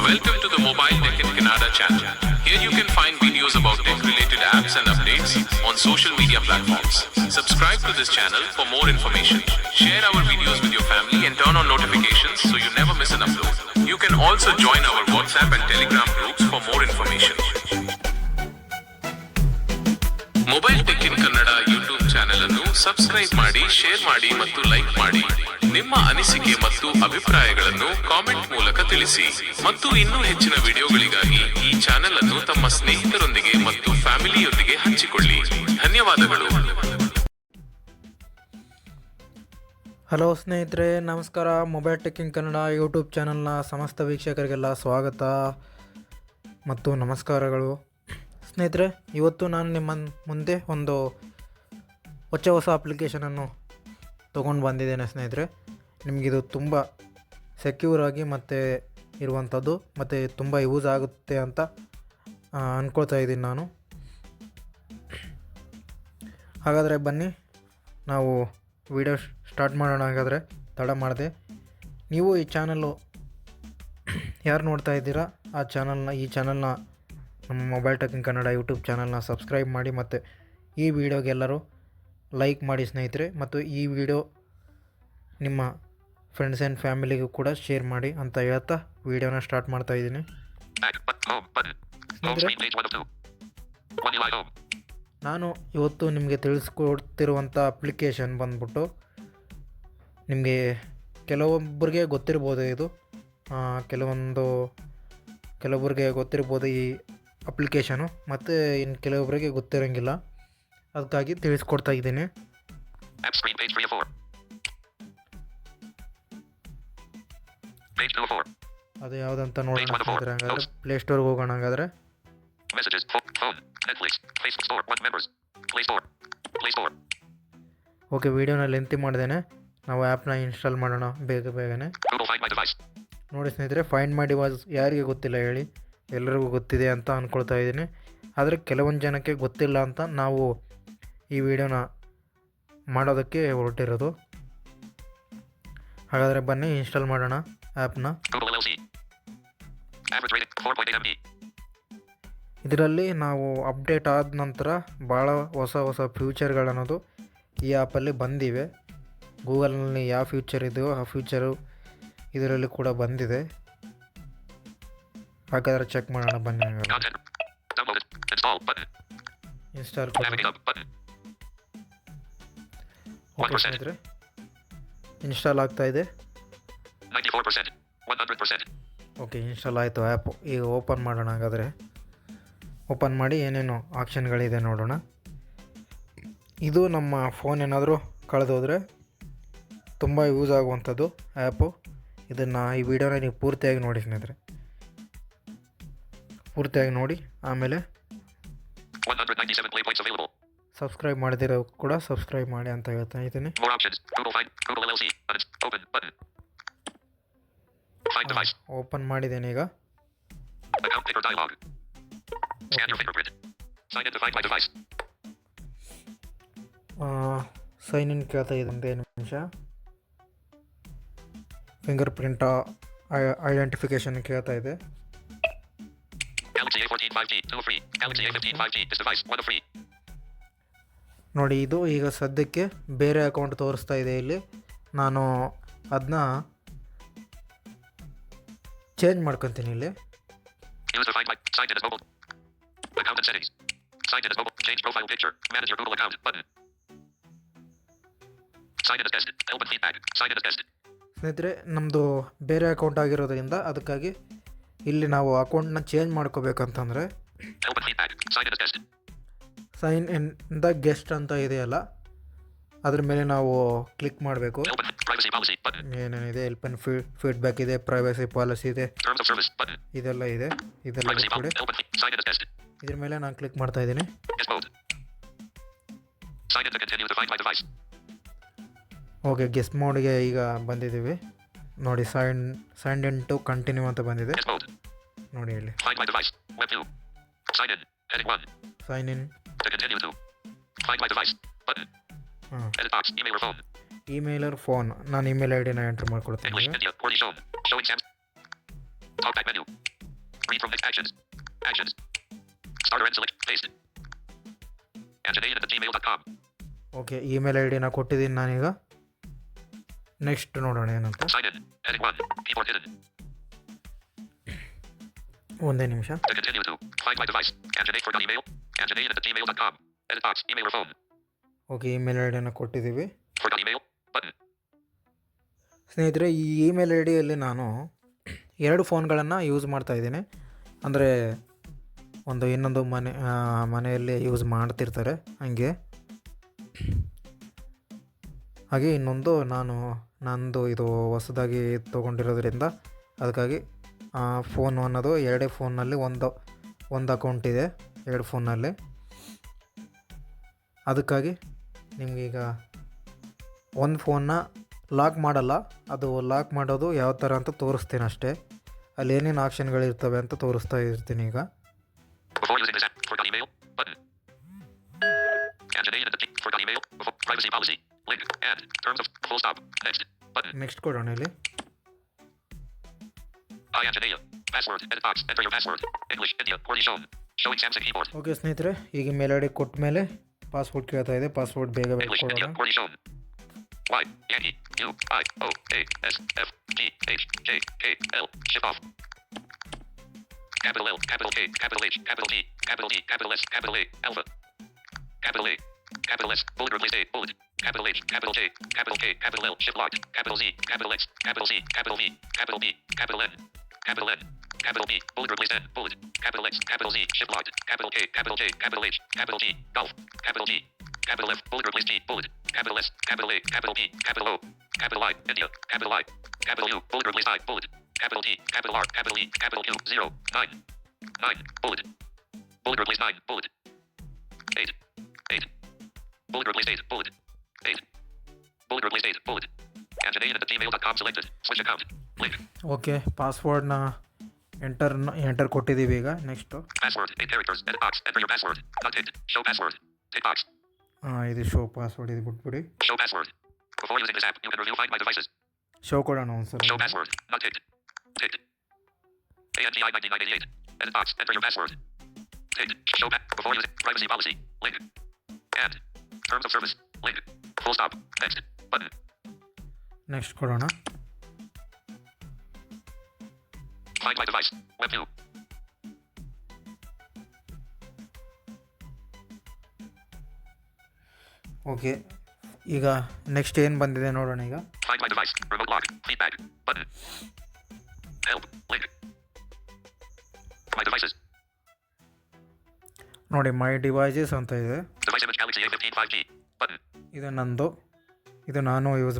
Welcome to the Mobile Tech in Kannada channel. Here you can find videos about tech-related apps and updates on social media platforms. Subscribe to this channel for more information. Share our videos with your family and turn on notifications so you never miss an upload. You can also join our WhatsApp and Telegram groups for more information. Mobile tech in Kannada YouTube channel ಅನ್ನು subscribe ಮಾಡಿ, share ಮಾಡಿ ಮತ್ತು like ಮಾಡಿ. ನಿಮ್ಮ ಅನಿಸಿಕೆ ಮತ್ತು ಅಭಿಪ್ರಾಯಗಳನ್ನು comment ಮೂಲಕ ತಿಳಿಸಿ. ಮತ್ತು ಇನ್ನೂ ಹೆಚ್ಚಿನ ವಿಡಿಯೋಗಳಿಗಾಗಿ ಈ ಚಾನೆಲ್ ಅನ್ನು ತಮ್ಮ ಸ್ನೇಹಿತರೊಂದಿಗೆ ಮತ್ತು ಫ್ಯಾಮಿಲಿಯೊಂದಿಗೆ ಹಂಚಿಕೊಳ್ಳಿ. ಧನ್ಯವಾದಗಳು. ಹಲೋ ಸ್ನೇಹಿತರೆ, ನಮಸ್ಕಾರ. Mobile tech in Kannada YouTube ಚಾನಲ್ನ ಸಮಸ್ತ ವೀಕ್ಷಕರಿಗೆಲ್ಲ ಸ್ವಾಗತ ಮತ್ತು ನಮಸ್ಕಾರಗಳು. ಸ್ನೇಹಿತರೆ, ಇವತ್ತು ನಾನು ನಿಮ್ಮ ಮುಂದೆ ಒಂದು ಹೊಸ ಅಪ್ಲಿಕೇಶನನ್ನು ತೊಗೊಂಡು ಬಂದಿದ್ದೇನೆ. ಸ್ನೇಹಿತರೆ, ನಿಮಗಿದು ತುಂಬ ಸೆಕ್ಯೂರ್ ಆಗಿ ಮತ್ತು ಇರುವಂಥದ್ದು ಮತ್ತು ತುಂಬ ಯೂಸ್ ಆಗುತ್ತೆ ಅಂತ ಅಂದ್ಕೊಳ್ತಾ ಇದ್ದೀನಿ ನಾನು. ಹಾಗಾದರೆ ಬನ್ನಿ ನಾವು ವಿಡಿಯೋ ಸ್ಟಾರ್ಟ್ ಮಾಡೋಣ. ಹಾಗಾದರೆ ತಡ ಮಾಡಿದೆ. ನೀವು ಈ ಚಾನಲ್ಲು ಯಾರು ನೋಡ್ತಾ ಇದ್ದೀರಾ ಈ ಚಾನಲ್ನ ನಮ್ಮ mobile tech in Kannada YouTube ಚಾನಲ್ನ ಸಬ್ಸ್ಕ್ರೈಬ್ ಮಾಡಿ ಮತ್ತು ಈ ವಿಡಿಯೋಗೆಲ್ಲರೂ ಲೈಕ್ ಮಾಡಿ ಸ್ನೇಹಿತರೆ. ಮತ್ತು ಈ ವಿಡಿಯೋ ನಿಮ್ಮ ಫ್ರೆಂಡ್ಸ್ ಆ್ಯಂಡ್ ಫ್ಯಾಮಿಲಿಗೂ ಕೂಡ ಶೇರ್ ಮಾಡಿ ಅಂತ ಹೇಳ್ತಾ ವಿಡಿಯೋನ ಸ್ಟಾರ್ಟ್ ಮಾಡ್ತಾ ಇದ್ದೀನಿ. ನಾನು ಇವತ್ತು ನಿಮಗೆ ತಿಳಿಸ್ಕೊಡ್ತಿರುವಂಥ ಅಪ್ಲಿಕೇಶನ್ ಬಂದ್ಬಿಟ್ಟು ನಿಮಗೆ ಕೆಲವೊಬ್ಬರಿಗೆ ಗೊತ್ತಿರ್ಬೋದು. ಇದು ಕೆಲವೊಬ್ಬರಿಗೆ ಗೊತ್ತಿರ್ಬೋದು ಈ ಅಪ್ಲಿಕೇಶನು, ಮತ್ತು ಇನ್ನು ಕೆಲವೊಬ್ಬರಿಗೆ ಗೊತ್ತಿರೋಂಗಿಲ್ಲ. ಅದಕ್ಕಾಗಿ ತಿಳಿಸ್ಕೊಡ್ತಾ ಇದ್ದೀನಿ. ಅದು ಯಾವುದಂತ ನೋಡೋಣ. ಹಾಗಾದರೆ ಪ್ಲೇಸ್ಟೋರ್ಗೆ ಹೋಗೋಣ. ಹಾಗಾದರೆ ಓಕೆ, ವಿಡಿಯೋನ ಲೆಂತಿ ಮಾಡಿದ್ದೇನೆ. ನಾವು ಆ್ಯಪ್ನ ಇನ್ಸ್ಟಾಲ್ ಮಾಡೋಣ ಬೇಗನೆ. ನೋಡಿ ಸ್ನೇಹಿತರೆ, ಫೈಂಡ್ ಮೈ ಡಿವೈಸ್ ಯಾರಿಗೆ ಗೊತ್ತಿಲ್ಲ ಹೇಳಿ? ಎಲ್ಲರಿಗೂ ಗೊತ್ತಿದೆ ಅಂತ ಅಂದ್ಕೊಳ್ತಾ ಇದ್ದೀನಿ. ಆದರೆ ಕೆಲವೊಂದು ಜನಕ್ಕೆ ಗೊತ್ತಿಲ್ಲ ಅಂತ ನಾವು ಈ ವಿಡಿಯೋನ ಮಾಡೋದಕ್ಕೆ ಹೊರಟಿರೋದು. ಹಾಗಾದರೆ ಬನ್ನಿ ಇನ್ಸ್ಟಾಲ್ ಮಾಡೋಣ ಆ್ಯಪ್ನ. ಇದರಲ್ಲಿ ನಾವು ಅಪ್ಡೇಟ್ ಆದ ನಂತರ ಭಾಳ ಹೊಸ ಫ್ಯೂಚರ್ಗಳನ್ನೋದು ಈ ಆ್ಯಪಲ್ಲಿ ಬಂದಿವೆ. ಗೂಗಲ್ನಲ್ಲಿ ಯಾವ ಫ್ಯೂಚರ್ ಇದೆಯೋ ಆ ಫ್ಯೂಚರು ಇದರಲ್ಲಿ ಕೂಡ ಬಂದಿದೆ. ಹಾಗಾದರೆ ಚೆಕ್ ಮಾಡೋಣ ಬನ್ನಿ. ಇನ್ಸ್ಟಾಲ್ ಓಕೆ ಸ್ನೇಹಿತರೆ, ಇನ್ಸ್ಟಾಲ್ ಆಗ್ತಾ ಇದೆ. ಓಕೆ, ಇನ್ಸ್ಟಾಲ್ ಆಯಿತು ಆ್ಯಪು. ಈಗ ಓಪನ್ ಮಾಡೋಣ. ಹಾಗಾದರೆ ಓಪನ್ ಮಾಡಿ ಏನೇನು ಆಪ್ಷನ್ಗಳಿದೆ ನೋಡೋಣ. ಇದು ನಮ್ಮ ಫೋನ್ ಏನಾದರೂ ಕಳೆದೋದ್ರೆ ತುಂಬ ಯೂಸ್ ಆಗುವಂಥದ್ದು ಆ್ಯಪು. ಇದನ್ನು ಈ ವಿಡಿಯೋನ ನೀವು ಪೂರ್ತಿಯಾಗಿ ನೋಡಿ ಸ್ನೇಹಿತರೆ, ಪೂರ್ತಿಯಾಗಿ ನೋಡಿ. ಆಮೇಲೆ ಸಬ್ಸ್ಕ್ರೈಬ್ ಮಾಡಿದಿರೋ ಕೂಡ ಸಬ್ಸ್ಕ್ರೈಬ್ ಮಾಡಿ ಅಂತ ಹೇಳ್ತಾ ಇದ್ದೀನಿ. ಓಪನ್ ಮಾಡಿದ್ದೇನೆ ಈಗ. ಸೈನ್ ಇನ್ ಕೇಳ್ತಾ ಇದೆ. ಒಂದೇ ನಿಮಿಷ. ಫಿಂಗರ್ ಪ್ರಿಂಟ್ ಐಡೆಂಟಿಫಿಕೇಶನ್ ಕೇಳ್ತಾ ಇದೆ. ನೋಡಿ, ಇದು ಈಗ ಸದ್ಯಕ್ಕೆ ಬೇರೆ ಅಕೌಂಟ್ ತೋರಿಸ್ತಾ ಇದೆ ಇಲ್ಲಿ. ನಾನು ಅದನ್ನ ಚೇಂಜ್ ಮಾಡ್ಕೊತೀನಿ ಇಲ್ಲಿ. ಸ್ನೇಹಿತರೆ, ನಮ್ಮದು ಬೇರೆ ಅಕೌಂಟ್ ಆಗಿರೋದ್ರಿಂದ ಅದಕ್ಕಾಗಿ ಇಲ್ಲಿ ನಾವು ಅಕೌಂಟ್ನ ಚೇಂಜ್ ಮಾಡ್ಕೋಬೇಕಂತಂದರೆ ಸೈನ್ ಇನ್ ದ ಗೆಸ್ಟ್ ಅಂತ ಇದೆಯಲ್ಲ, ಅದ್ರ ಮೇಲೆ ನಾವು ಕ್ಲಿಕ್ ಮಾಡಬೇಕು. ಏನೇನಿದೆ, ಹೆಲ್ಪ್ ಆ್ಯಂಡ್ ಫೀಡ್ಬ್ಯಾಕ್ ಇದೆ, ಪ್ರೈವಸಿ ಪಾಲಿಸಿ ಇದೆ, ಇದೆಲ್ಲ ಇದೆ. ಕೂಡ ಇದ್ರ ಮೇಲೆ ನಾನು ಕ್ಲಿಕ್ ಮಾಡ್ತಾ ಇದ್ದೀನಿ. ಓಕೆ, ಗೆಸ್ಟ್ ಮೋಡ್ಗೆ ಈಗ ಬಂದಿದ್ದೀವಿ. ನೋಡಿ, ಸೈನ್ ಇನ್ ಟು ಕಂಟಿನ್ಯೂ ಅಂತ ಬಂದಿದೆ. ನೋಡಿ ಇಲ್ಲಿ ಸೈನ್ ಇನ್. Email phone. ನಾನು ಇಮೇಲ್ ಐ ಡಿನ ಎಂಟರ್ ಮಾಡ್ಕೊಳ್ತೀನಿ. Read from next actions. Actions. Starter and select. Paste. Anjanayan@gmail.com. Okay email I ಡಿನ ಕೊಟ್ಟಿದ್ದೀನಿ ನಾನೀಗ. ನೆಕ್ಸ್ಟ್ ನೋಡೋಣ ಏನಂತ. Sign in. Heading 1. Keyboard hidden. ಒಂದೇ ನಿಮಿಷ. To continue to. Find my device. Anjanayan forgot email. Anjanayan@gmail.com. Edit box. Email or phone. Okay email I ಡಿನ ಕೊಟ್ಟಿದ್ದೀವಿ. Forgot email. Button. ಸ್ನೇಹಿತರೆ, ಈ ಇಮೇಲ್ ಐ ಡಿಯಲ್ಲಿ ನಾನು 2 ಫೋನ್ಗಳನ್ನು ಯೂಸ್ ಮಾಡ್ತಾಯಿದ್ದೀನಿ. ಅಂದರೆ ಒಂದು ಇನ್ನೊಂದು ಮನೆಯಲ್ಲಿ ಯೂಸ್ ಮಾಡ್ತಿರ್ತಾರೆ ಹಾಗೆ. ಹಾಗೆ ಇನ್ನೊಂದು ನಂದು ಇದು ಹೊಸದಾಗಿ ತೊಗೊಂಡಿರೋದ್ರಿಂದ ಅದಕ್ಕಾಗಿ ಫೋನ್ ಅನ್ನೋದು 2 ಫೋನ್ನಲ್ಲಿ ಒಂದು ಅಕೌಂಟ್ ಇದೆ 2 ಫೋನ್ನಲ್ಲಿ. ಅದಕ್ಕಾಗಿ ನಿಮಗೀಗ ಒಂದು ಫೋನ್ನ ಲಾಕ್ ಮಾಡಲ್ಲ, ಅದು ಲಾಕ್ ಮಾಡೋದು ಯಾವ ಥರ ಅಂತ ತೋರಿಸ್ತೀನಿ ಅಷ್ಟೇ. ಅಲ್ಲಿ ಏನೇನು ಆಪ್ಷನ್ಗಳಿರ್ತವೆ ಅಂತ ತೋರಿಸ್ತಾ ಇರ್ತೀನಿ ಈಗ. Before using this app, forgot email. Button. Anjanayan forgot email. Privacy policy. Link. Add. Terms of. Full stop. Next. Button. Next ಕೊಡೋಣ ಇಲ್ಲಿ. I Anjanayan. Password. Edit box. Enter your password. English. India. Poorly shown. Showing Samsung keyboard. Okay ಸ್ನೇಹಿತರೆ, ಈಗ ಮೇಲ್ I D ಕೊಟ್ಟ ಮೇಲೆ password ಕೇಳ್ತಾ ಇದೆ. Password ಬೇಗ English. India. ಕೊಡೋಣ. Poorly shown. Y. Yankee. U. I. O. A. S. F. G. H. J. K. L. Ship off. Capital L. Capital K. Capital H. Capital T. Capital D. Capital S. Capital A. Alpha. Capital A. Capital S. Bullet replace A. Bullet. Capital H. Capital J. Capital K. Capital L. Shift locked. Capital Z. Capital X. Capital C. Capital V. Capital B. Capital N. Capital N. Capital B. Bullet replace N. Bullet. Capital X. Capital Z. Shift locked. Capital K. Capital J. Capital H. Capital G. Golf. Capital G. Capital F. Bullet replace G. Bullet. Capital S. Capital A. Capital B. Capital O. Capital I. India. Capital I. Capital U. Bullet replace I. Bullet. Capital T. Capital R. Capital E. Capital Q. 0. 9. 9. Bullet. Bullet replace 9. Bullet. 8. 8. Bullet replace 8. Bullet. 8. Bullet replace 8. Bullet. Anjanayan@gmail.com selected. Switch account. Link. Okay ಪಾಸ್ವರ್ಡ್ನ enter ಕೊಟ್ಟಿದ್ದೀವಿ ಈಗ. Next Password. 8 characters. Edit box. Enter your password. Not hit. Show password. Tick box. ಇದು show password ಇದು ಬಿಟ್ಬಿಡಿ. Show password. Before using this app, you can review Find My Devices. Show ಕೊಡೋಣ ಒಂದ್ಸಲ. Show password. Not hit. Ticked. ANGI9988. Edit box. Enter your password. Ticked. Show before using privacy policy. Link. Add. Terms of service. Link. Full stop. Next. Button. Next ಕೊಡೋಣ. Find My Device. Web view. Okay ಈಗ next ಏನು ಬಂದಿದೆ ನೋಡೋಣ ಈಗ. Find My Device. Remote lock. Feedback. Button. Help. Link. My Devices. ನೋಡಿ ಮೈ devices ಅಂತ ಇದೆ. Device image Galaxy A15 5G. Button. ಇದು ನಂದು, ಇದು ನಾನು ಯೂಸ್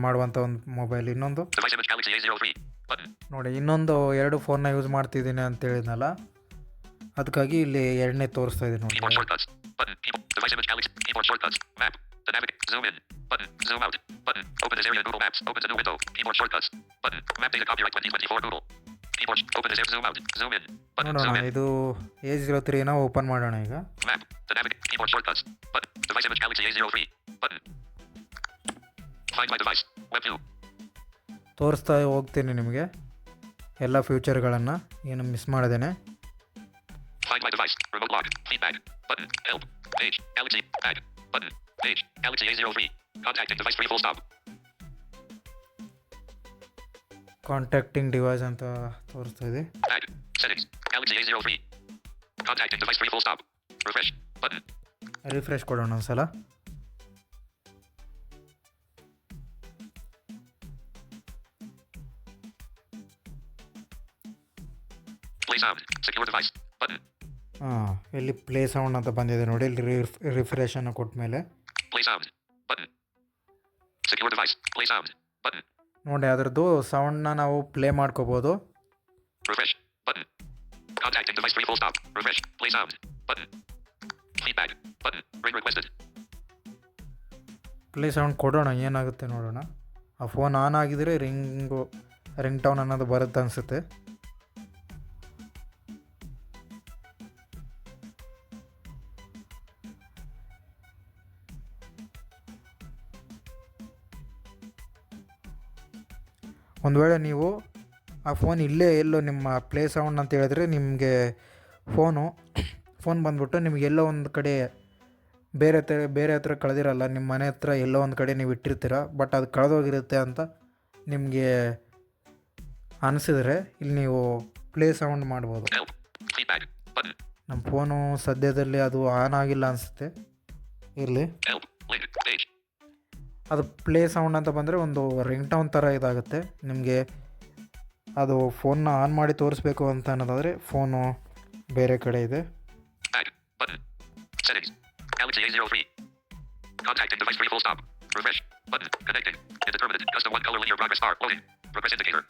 ಮಾಡುವಂಥ ಒಂದು ಮೊಬೈಲ್. ಇನ್ನೊಂದು Device image Galaxy A03. Button. ನೋಡಿ ಇನ್ನೊಂದು 2 ಫೋನ್ನ ಯೂಸ್ ಮಾಡ್ತಿದ್ದೀನಿ ಅಂತ ಹೇಳಿದ್ನಲ್ಲ, ಅದಕ್ಕಾಗಿ ಇಲ್ಲಿ 2ನೇ ತೋರಿಸ್ತಾ ಇದೆ ನೋಡಿ. Keyboard shortcuts. Button. Device image Galaxy. Keyboard shortcuts. Map. To navigate. Zoom in. Button. Zoom out. Button. Open this area in Google Maps. Opens a new window. Keyboard shortcuts. Button. Map data copyright 2024 Google. Keyboard. Open this area. Zoom out. Zoom in. Button. Zoom ನೋಡೋಣ, in. ಇದು A03ನ open ಮಾಡೋಣ ಈಗ. Map. To navigate. Keyboard shortcuts. Button. Device image Galaxy A03. Button. Find My Device. Web view. ತೋರಿಸ್ತಾ ಹೋಗ್ತೀನಿ ನಿಮಗೆ ಎಲ್ಲ ಫ್ಯೂಚರ್ಗಳನ್ನು, ಏನು miss ಮಾಡದೇನೆ. Find My Device. Remote lock. Feedback. Button. Help. Page. Galaxy. Tag. Button. Page. Galaxy A03. Contacting device 3 full stop. Contacting device ಅಂತ ತೋರಿಸ್ತಾ ಇದೆ. Tag. Settings. Galaxy A03. Contacting device 3 full stop. Refresh. Button. Refresh ಕೊಡೋಣ ಒಂದ್ಸಲ. Play sound. Secure device. Button. ಇಲ್ಲಿ play sound ಅಂತ ಬಂದಿದೆ ನೋಡಿ. ಇಲ್ಲಿ ರಿಫ್ರೆಶನ್ನು ಕೊಟ್ಟ ಮೇಲೆ Play sound. Button. Secure device. Play sound. Button. ನೋಡಿ ಅದರದ್ದು ಸೌಂಡನ್ನ ನಾವು ಪ್ಲೇ ಮಾಡ್ಕೋಬೋದು. Refresh. Button. Contacting device 3 full stop. Refresh. Play sound. Button. Feedback. Button. Ring requested. Play sound ಕೊಡೋಣ, ಏನಾಗುತ್ತೆ ನೋಡೋಣ. ಆ ಫೋನ್ ಆನ್ ಆಗಿದ್ರೆ ರಿಂಗ್ ಟೌನ್ ಅನ್ನೋದು ಬರುತ್ತೆ ಅನಿಸುತ್ತೆ. ಒಂದು ವೇಳೆ ನೀವು ಆ ಫೋನ್ ಇಲ್ಲೇ ಎಲ್ಲೋ ನಿಮ್ಮ ಪ್ಲೇ ಸೌಂಡ್ ಅಂತ ಹೇಳಿದ್ರೆ ನಿಮಗೆ ಫೋನ್ ಬಂದ್ಬಿಟ್ಟು ನಿಮ್ಗೆ ಎಲ್ಲೋ ಒಂದು ಕಡೆ ಬೇರೆ ಹತ್ರ ಕಳೆದಿರಲ್ಲ, ನಿಮ್ಮ ಮನೆ ಹತ್ರ ಎಲ್ಲೋ ಒಂದು ಕಡೆ ನೀವು ಇಟ್ಟಿರ್ತೀರ, ಬಟ್ ಅದು ಕಳೆದೋಗಿರುತ್ತೆ ಅಂತ ನಿಮಗೆ ಅನಿಸಿದ್ರೆ ಇಲ್ಲಿ ನೀವು ಪ್ಲೇ ಸೌಂಡ್ ಮಾಡ್ಬೋದು. Feedback. Button. ನಮ್ಮ ಫೋನು ಸದ್ಯದಲ್ಲಿ ಅದು ಆನ್ ಆಗಿಲ್ಲ ಅನಿಸುತ್ತೆ, ಇರಲಿ. Help. Link. Page. ಅದು ಪ್ಲೇ ಸೌಂಡ್ ಅಂತ ಬಂದರೆ ಒಂದು ರಿಂಗ್ ಟೋನ್ ಥರ ಇದಾಗುತ್ತೆ. ನಿಮಗೆ ಅದು ಫೋನ್ನ ಆನ್ ಮಾಡಿ ತೋರಿಸ್ಬೇಕು ಅಂತ ಅನ್ನೋದಾದರೆ ಫೋನು ಬೇರೆ ಕಡೆ ಇದೆ. Back. Button. Settings. Galaxy A03. Contact and device free full stop. Refresh. Button. Connecting. Indeterminate. Custom one color linear progress bar. Loading. Progress indicator.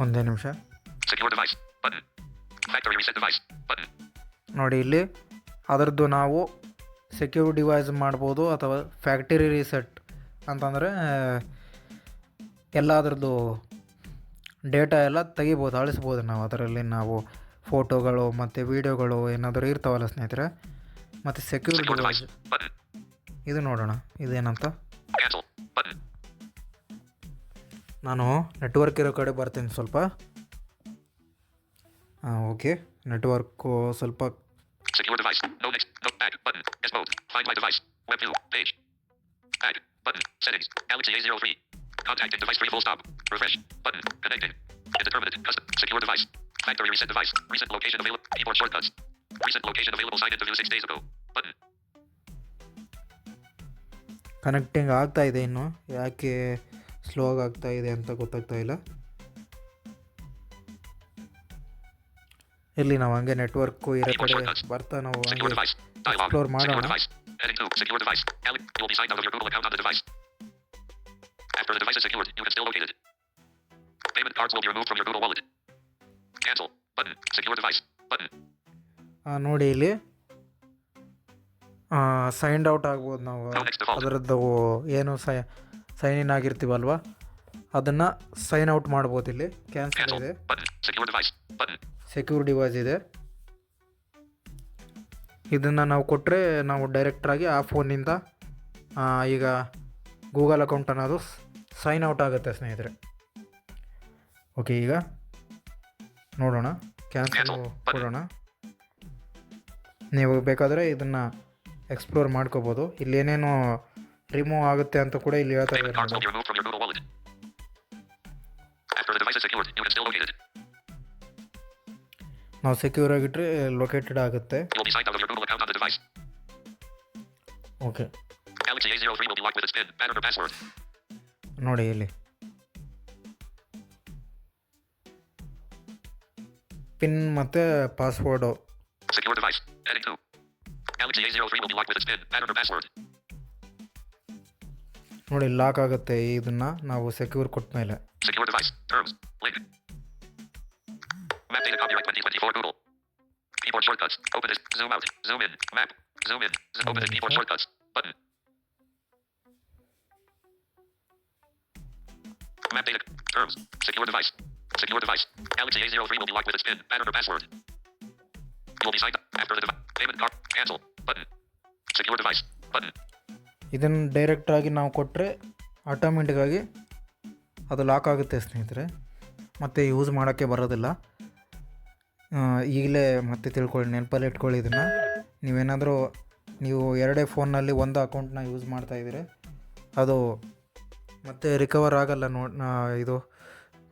ಒಂದೇ ನಿಮಿಷ Secure device. Button. Factory reset device. Button. ನೋಡಿ, ಇಲ್ಲಿ ಅದರದ್ದು ನಾವು secure device ಮಾಡ್ಬೋದು ಅಥವಾ factory reset ಅಂತಂದರೆ ಎಲ್ಲ ಅದರದ್ದು ಡೇಟಾ ಎಲ್ಲ ತೆಗಿಬೋದು, ಅಳಿಸ್ಬೋದು ನಾವು. ಅದರಲ್ಲಿ ನಾವು ಫೋಟೋಗಳು ಮತ್ತು ವೀಡಿಯೋಗಳು ಏನಾದರೂ ಇರ್ತಾವಲ್ಲ ಸ್ನೇಹಿತರೆ. ಮತ್ತು secure Secure device device. Button. ಇದು ನೋಡೋಣ ಇದೇನಂತ. Cancel. Button. ನಾನು ನೆಟ್ವರ್ಕ್ ಇರೋ ಕಡೆ ಬರ್ತೀನಿ ಸ್ವಲ್ಪ. ಓಕೆ, ನೆಟ್ವರ್ಕು ಸ್ವಲ್ಪ. Secure device. No next. No back. Button. S mode. Find my device. Web view. Page. Back. Button. Settings. Galaxy A03. Contact and device free full stop. Refresh. Button. Connecting. Indeterminate. Custom. Secure device. Factory reset device. Recent location available. Keyboard shortcuts. Recent location available. Signed into view 6 days ago. Button. Connecting ಆಗ್ತಾ ಇದೆ, ಇನ್ನು ಯಾಕೆ slow ಆಗ್ತಾ ಇದೆ ಅಂತ ಗೊತ್ತಾಗ್ತಾ ಇಲ್ಲ. ಇಲ್ಲಿ ನಾವು ಹಂಗೆ ನೆಟ್ವರ್ಕು ಇರೋ ಕಡೆ ಬರ್ತಾ ನಾವು Secure ಹಂಗೆ device. Dialog. ಎಕ್ಸ್ಪ್ಲೋರ್ Secure ಮಾಡೋಣ. device. Heading 2. Secure device. You will be signed out of your Google account on the device. After the device is secured, you can still locate it. Payment cards will be removed from your Google wallet. Cancel. Button. Secure device. Button. ನೋಡಿ, ಇಲ್ಲಿ signed out ಆಗ್ಬೋದು ನಾವು. No next default. ಅದರದ್ದು ಏನು sign in ಆಗಿರ್ತೀವಲ್ವ, ಅದನ್ನು sign out ಮಾಡ್ಬೋದು. ಇಲ್ಲಿ cancel Cancel. ಇದೆ, Button. Secure device. Button. Secure device ಇದೆ. ಇದನ್ನು ನಾವು ಕೊಟ್ಟರೆ ನಾವು ಡೈರೆಕ್ಟ್ರಾಗಿ ಆ ಫೋನಿಂದ ಈಗ ಗೂಗಲ್ ಅಕೌಂಟ್ ಅನ್ನೋದು ಸೈನ್ ಔಟ್ ಆಗುತ್ತೆ ಸ್ನೇಹಿತರೆ. ಓಕೆ, ಈಗ ನೋಡೋಣ, ಕ್ಯಾನ್ಸಲ್ ಕೊಡೋಣ. ನೀವು ಬೇಕಾದರೆ ಇದನ್ನು ಎಕ್ಸ್ಪ್ಲೋರ್ ಮಾಡ್ಕೋಬೋದು. ಇಲ್ಲಿ ಏನೇನು ರಿಮೂವ್ ಆಗುತ್ತೆ ಅಂತ ಕೂಡ ಇಲ್ಲಿ ಹೇಳ್ತಾ Payment cards will ಇದ್ದಾರೆ. be removed from your Google wallet. After the device is secured, you can still locate it. ನಾವು ಸೆಕ್ಯೂರ್ ಆಗಿಟ್ಟರೆ ಲೊಕೇಟೆಡ್ ಆಗುತ್ತೆ. You will be signed out of your Google account on the device. Okay, Galaxy A03 will be locked with its PIN, pattern or password. ನೋಡಿ ಇಲ್ಲಿ pin ಮತ್ತು password. Secure device. Heading 2. Galaxy A03 will be locked with its PIN, pattern or password. ನೋಡಿ, lock ಆಗುತ್ತೆ ಇದನ್ನು ನಾವು secure ಕೊಟ್ಟ ಮೇಲೆ. Secure device. Terms. Link. Map data copyright 2024 Google. Keyboard shortcuts. Open this. Zoom out. Zoom in. Map. Zoom in. Open this. Keyboard shortcuts. Button. Map data. Terms. Secure device. Secure device. Galaxy A03 will be locked with its PIN, pattern or password. You will be signed after the device. Payment card. Cancel. Button. Secure device. Button. ಇದನ್ನು ಡೈರೆಕ್ಟಾಗಿ ನಾವು ಕೊಟ್ಟರೆ ಆಟೋಮೆಟಿಕ್ಕಾಗಿ ಅದು lock ಆಗುತ್ತೆ ಸ್ನೇಹಿತರೆ, ಮತ್ತು use ಮಾಡೋಕ್ಕೆ ಬರೋದಿಲ್ಲ. ಈಗಲೇ ಮತ್ತೆ ತಿಳ್ಕೊಳ್ಳಿ, ನೆನಪಲ್ಲಿ ಇಟ್ಕೊಳ್ಳಿ ಇದನ್ನು. ನೀವು ಎರಡೇ ಫೋನ್ನಲ್ಲಿ ಒಂದು ಅಕೌಂಟ್ನ ಯೂಸ್ ಮಾಡ್ತಾಯಿದ್ದೀರಿ, ಅದು ಮತ್ತೆ ರಿಕವರ್ ಆಗಲ್ಲ. ಇದು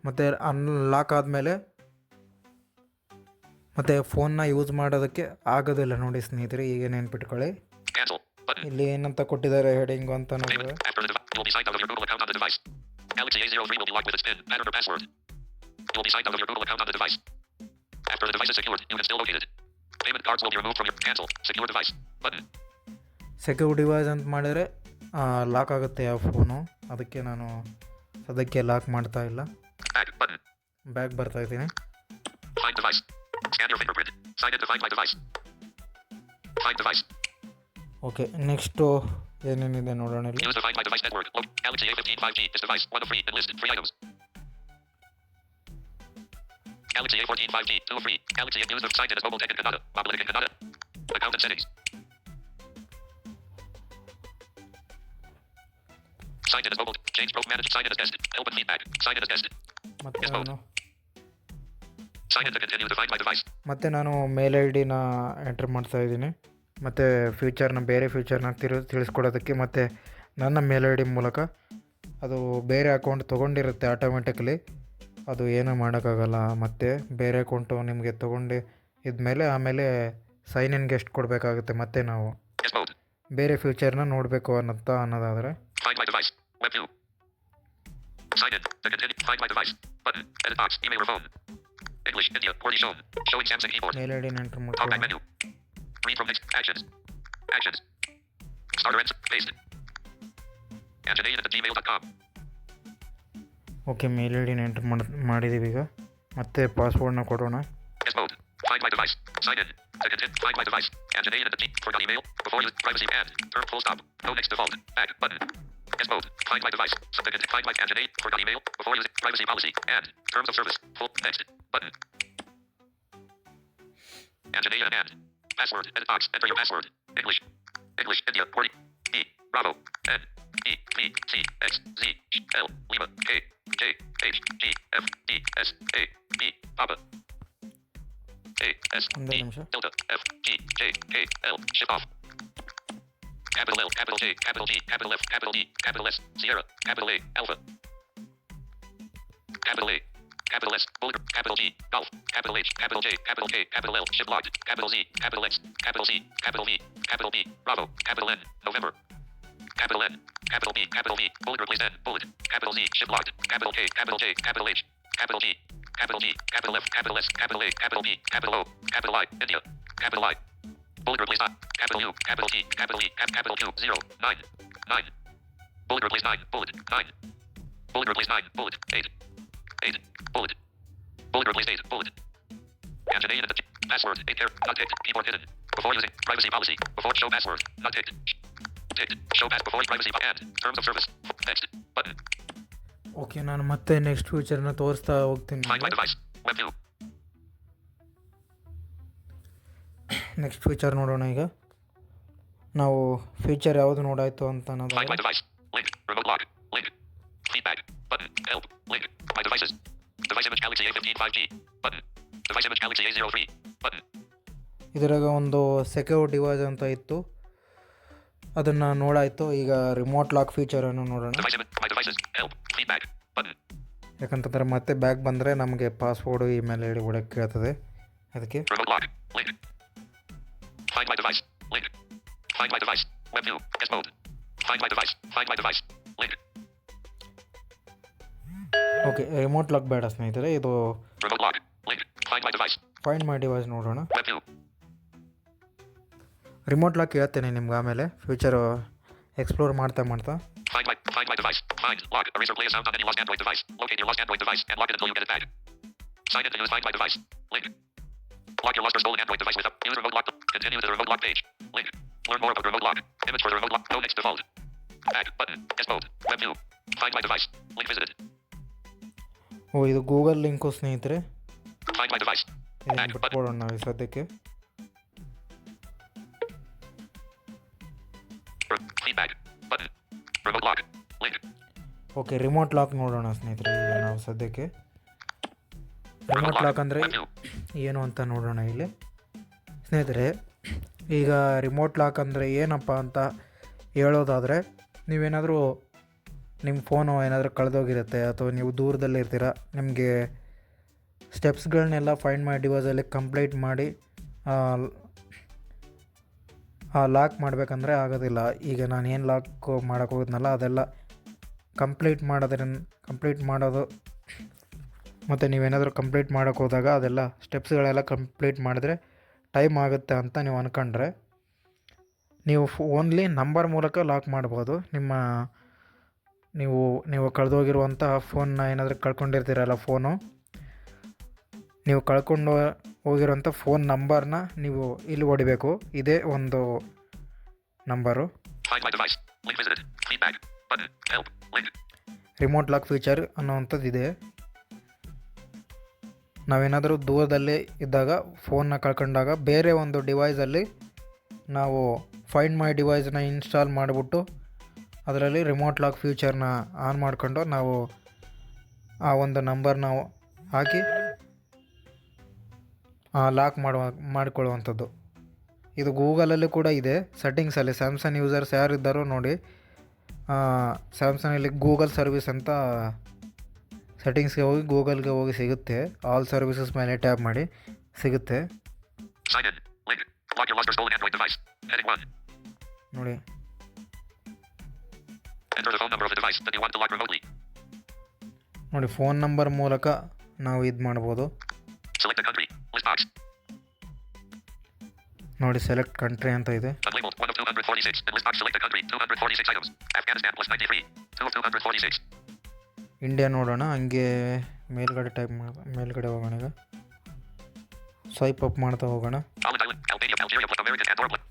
ಮತ್ತು ಅನ್ಲಾಕ್ ಆದಮೇಲೆ ಮತ್ತು ಫೋನ್ನ ಯೂಸ್ ಮಾಡೋದಕ್ಕೆ ಆಗೋದಿಲ್ಲ ನೋಡಿ ಸ್ನೇಹಿತರೆ. ಈಗ ನೆನ್ಪಿಟ್ಕೊಳ್ಳಿ, Cancel. Button. ಇಲ್ಲಿ ಏನಂತ ಕೊಟ್ಟಿದ್ದಾರೆ ಹೆಡಿಂಗು ಅಂತ ನೋಡಿದ್ರೆ, Payment after the device. You will be signed out of your Google account on the device. Galaxy A03 will be locked with its PIN, pattern or password. You will be signed out of your Google account on the device. After the device is secured, you can still locate it. Payment cards will be removed from your cancel. Secure device. Button. Secure device ಅಂತ ಮಾಡಿದರೆ lock ಆಗುತ್ತೆ ಆ phone. ಅದಕ್ಕೆ ನಾನು ಅದಕ್ಕೆ lock ಮಾಡ್ತಾ ಇಲ್ಲ. Back button. Back ಬರ್ತಾ ಇದ್ದೀನಿ. Find device. Scan your fingerprint. Sign in to find my device. Find device. Okay, next ಏನೇನಿದೆ ನೋಡೋಣ ಇಲ್ಲಿ. Use the Find My Device network. Galaxy A15 5G. This device. One of free. Enlist. Free items. Galaxy A14 5G. 2 of free. Galaxy Use the signed in as mobile tech in Canada. Mobility in Canada. Account and settings. Sign in as mobile. Change broke managed. Sign in as guest. Help and feedback. Sign in as guest. ಮತ್ತು Yes, ನಾನು Sign in to continue to find my device. ಮತ್ತು ನಾನು ಮೇಲ್ I ಡಿನ entry ಮಾಡ್ತಾಯಿದ್ದೀನಿ ಮತ್ತು ಫ್ಯೂಚರ್ನ ಬೇರೆ ಫ್ಯೂಚರ್ನ ತಿಳಿಸ್ಕೊಡೋದಕ್ಕೆ ಮತ್ತು ನನ್ನ ಮೇಲ್ ಐ ಡಿ ಮೂಲಕ ಅದು ಬೇರೆ ಅಕೌಂಟ್ ತೊಗೊಂಡಿರುತ್ತೆ ಆಟೋಮೆಟಿಕಲಿ, ಅದು ಏನೂ ಮಾಡೋಕ್ಕಾಗಲ್ಲ. ಮತ್ತು ಬೇರೆ ಅಕೌಂಟು ನಿಮಗೆ ತೊಗೊಂಡು ಇದ್ಮೇಲೆ ಆಮೇಲೆ ಸೈನ್ ಇನ್ಗೆ ಎಷ್ಟು ಕೊಡಬೇಕಾಗುತ್ತೆ. ಮತ್ತು ನಾವು Yes mode. ಬೇರೆ ಫ್ಯೂಚರ್ನ ನೋಡಬೇಕು ಅನ್ನೋದಾದರೆ Find my device. Web view. Sign in to continue. Find my device. Button. Edit box. Email or phone. English. India. Poorly shown. Showing Samsung keyboard. Mail I ಡಿನ ಎಂಟ್ರ್ Talkback ಮಾಡ್ಕೊಳ್ಳೋಣ. menu. Read from next. Actions. Actions. Starter ends. Paste. Anjanayan@gmail.com. Okay, mail I ಡಿನ enter ಮಾಡಿದ್ದೀವಿ. ಈಗ ಮತ್ತೆ ಪಾಸ್ವರ್ಡ್ನ ಕೊಡೋಣ. Yes mode. Find my device. Sign in. To continue. Find my device. Anjanayan@g. Forgot email. Before use privacy and. Term full stop. No next default. Back button. Yes mode. Find my device. Submit. Find my Anjanayan. Forgot email. Before using privacy policy and. Terms of service. Full text. Button. Anjanayan and. Password. Edit box. Enter your password. English. English. India. Port. E. Bravo. N. E. V. C. X. Z. L. Lima. K. J. H. G. F. D. S. A. B. Papa. A. S. ಒಂದೇ D. ನಿಮಿಷ. Delta. F. G. J. K. L. Ship off. Capital L. Capital J. Capital G. Capital F. Capital D. Capital S. Sierra. Capital A. Alpha. Capital A. Capital S. Bullet. Capital G. Golf. Capital H. Capital J. Capital K. Capital L. Ship logged. Capital Z. Capital X. Capital Z. Capital V. Capital B. Bravo. Capital N. November. Capital N. Capital B. Capital V. Bullet replace N. Bullet. Capital Z. Ship logged. Capital K. Capital J. Capital H. Capital G. Capital G. Capital F. Capital S. Capital A. Capital B. Capital O. Capital I. India. Capital I. Bullet replace I. Capital U. Capital T. Capital E. Capital Q. 0. 9. 9. Bullet replace 9. Bullet. 9. Bullet replace 9. Bullet. 8. 8. Bullet. Bullet replace 8. Bullet. Anjanayan at the password. 8 care. Not ticked. Keyboard hidden. Before using privacy policy. Before show password. Not ticked. Ticked. Show pass before privacy and. Terms of service. Text. Button. Okay, ನಾನು ಮತ್ತೆ next ಫ್ಯೂಚರ್ನ ತೋರಿಸ್ತಾ ಹೋಗ್ತೀನಿ. Find my device. Web view. Next future ನೋಡೋಣ. ಈಗ ನಾವು future ಯಾವುದು ನೋಡಾಯಿತು ಅಂತ Find my ಅನ್ನೋದು device. Link. Remote lock. Link. Feedback. Button. Help. Link. My devices. Device image Galaxy A15 5G. Button. Device image Galaxy A03. Button. ಇದರಾಗ ಒಂದು secure device ಅಂತ ಇತ್ತು, ಅದನ್ನು ನೋಡಾಯಿತು. ಈಗ ರಿಮೋಟ್ ಲಾಕ್ ಫೀಚರನ್ನು ನೋಡೋಣ. Device image. My devices. Help. Feedback. Button. ಯಾಕಂತಂದರೆ ಮತ್ತೆ back ಬಂದರೆ ನಮಗೆ ಪಾಸ್ವರ್ಡು ಇಮೇಲ್ ಐ ಡಿ ಕೊಡೋಕ್ಕೆ ಕೇಳ್ತದೆ, ಅದಕ್ಕೆ. Remote lock. Link. Find my device. Link. Find my device. Web view. Yes mode. Find my device. Find my device. Link. Okay, remote lock ಬೇಡ ಸ್ನೇಹಿತರೆ, ಇದು Remote lock. Link. Find my device. Find my device ನೋಡೋಣ. Web view. Remote lock ಹೇಳ್ತೇನೆ ನಿಮ್ಗೆ ಆಮೇಲೆ, future explore ಮಾಡ್ತಾ Find my device. Find. Lock. Erase or play a sound on any lost Android device. Locate your lost Android device and lock it until you get it back. Sign in to use Find my device. Link. Lock your lost or stolen Android device with use remote lock. Continue to the remote lock page. Link. Learn more about remote lock. Image for the remote lock. No next default. Back button. Yes mode. Web view. Find my device. Link visited. ಓ, ಇದು Google link ಸ್ನೇಹಿತರೆ, Find my device. ಇದನ್ನು Back button. ಬಿಟ್ಕೊಡೋಣ ನಾವು ಈ ಸದ್ಯಕ್ಕೆ. Feedback. Button. Remote lock. Link. Okay, remote lock ನೋಡೋಣ ಸ್ನೇಹಿತರೆ. ಈಗ ನಾವು ಸದ್ಯಕ್ಕೆ ರಿಮೋಟ್ ಲಾಕ್ ಅಂದರೆ Web view. ಏನು ಅಂತ ನೋಡೋಣ ಇಲ್ಲಿ ಸ್ನೇಹಿತರೆ. ಈಗ ರಿಮೋಟ್ ಲಾಕ್ ಅಂದರೆ ಏನಪ್ಪ ಅಂತ ಹೇಳೋದಾದರೆ, ನೀವೇನಾದರೂ ನಿಮ್ಮ ಫೋನು ಏನಾದರೂ ಕಳೆದೋಗಿರುತ್ತೆ ಅಥವಾ ನೀವು ದೂರದಲ್ಲಿ ಇರ್ತೀರ, ನಿಮಗೆ ಸ್ಟೆಪ್ಸ್ಗಳನ್ನೆಲ್ಲ ಫೈಂಡ್ ಮೈ ಡಿವೈಸಲ್ಲಿ ಕಂಪ್ಲೀಟ್ ಮಾಡಿ ಲಾಕ್ ಮಾಡಬೇಕಂದ್ರೆ ಆಗೋದಿಲ್ಲ. ಈಗ ನಾನು ಏನು ಲಾಕ್ ಮಾಡೋಕ್ಕೆ ಹೋಗಿದ್ನಲ್ಲ ಅದೆಲ್ಲ ಕಂಪ್ಲೀಟ್ ಮಾಡೋದು ಮತ್ತು ನೀವೇನಾದರೂ ಕಂಪ್ಲೀಟ್ ಮಾಡೋಕ್ಕೆ ಹೋದಾಗ ಅದೆಲ್ಲ ಸ್ಟೆಪ್ಸ್ಗಳೆಲ್ಲ ಕಂಪ್ಲೀಟ್ ಮಾಡಿದ್ರೆ ಟೈಮ್ ಆಗುತ್ತೆ ಅಂತ ನೀವು ಅಂದ್ಕೊಂಡ್ರೆ, ನೀವು ಓನ್ಲಿ ನಂಬರ್ ಮೂಲಕ ಲಾಕ್ ಮಾಡ್ಬೋದು. ನೀವು ಕಳೆದೋಗಿರುವಂಥ ಫೋನ್ನ ಏನಾದರೂ ಕಳ್ಕೊಂಡಿರ್ತೀರಲ್ಲ ಫೋನು, ನೀವು ಕಳ್ಕೊಂಡು ಹೋಗಿರೋಂಥ ಫೋನ್ ನಂಬರ್ನ ನೀವು ಇಲ್ಲಿ ಹೊಡಿಬೇಕು. ಇದೇ ಒಂದು number. Find my device. Link visited. Feedback. Button. Help. Link. Remote lock feature ಅನ್ನೋವಂಥದ್ದು ಇದೆ. ನಾವೇನಾದರೂ ದೂರದಲ್ಲೇ ಇದ್ದಾಗ ಫೋನ್ನ ಕಳ್ಕೊಂಡಾಗ ಬೇರೆ ಒಂದು ಡಿವೈಸಲ್ಲಿ ನಾವು ಫೈಂಡ್ ಮೈ ಡಿವೈಸ್ನ ಇನ್ಸ್ಟಾಲ್ ಮಾಡಿಬಿಟ್ಟು ಅದರಲ್ಲಿ ರಿಮೋಟ್ ಲಾಕ್ ಫ್ಯೂಚರ್ನ ಆನ್ ಮಾಡಿಕೊಂಡು ನಾವು ಆ ಒಂದು ನಂಬರ್ನ ಹಾಕಿ ಲಾಕ್ ಮಾಡಿಕೊಳ್ಳುವಂಥದ್ದು. ಇದು ಗೂಗಲಲ್ಲಿ ಕೂಡ ಇದೆ ಸೆಟ್ಟಿಂಗ್ಸಲ್ಲಿ. ಸ್ಯಾಮ್ಸಂಗ್ ಯೂಸರ್ಸ್ ಯಾರಿದ್ದಾರೋ ನೋಡಿ, ಸ್ಯಾಮ್ಸಂಗಲ್ಲಿ ಗೂಗಲ್ ಸರ್ವಿಸ್ ಅಂತ ಸೆಟ್ಟಿಂಗ್ಸ್ಗೆ ಹೋಗಿ ಗೂಗಲ್ಗೆ ಹೋಗಿ ಸಿಗುತ್ತೆ. ಆಲ್ ಸರ್ವಿಸಸ್ ಮೇಲೆ ಟ್ಯಾಪ್ ಮಾಡಿ ಸಿಗುತ್ತೆ Sign in. Link. Lock your lost or stolen Android device. Heading 1. ನೋಡಿ. Enter the phone number of the device that you want to lock remotely. ನೋಡಿ, ಫೋನ್ ನಂಬರ್ ಮೂಲಕ ನಾವು ಇದು ಮಾಡ್ಬೋದು. Select the country. List box. ನೋಡಿ, select country ಅಂತ ಇದೆ. Unlabeled 1 of 246. In list box select the country. 246 items. Afghanistan plus 93. 2 of 246. India ನೋಡೋಣ. ಹಂಗೆ ಮೇಲ್ಗಡೆ ಮೇಲ್ಗಡೆ ಹೋಗೋಣ. ಈಗ ಸ್ವೈಪ್ ಅಪ್ ಮಾಡ್ತಾ ಹೋಗೋಣ. Holland Island, Albania, Algeria plus American, Andorra plus.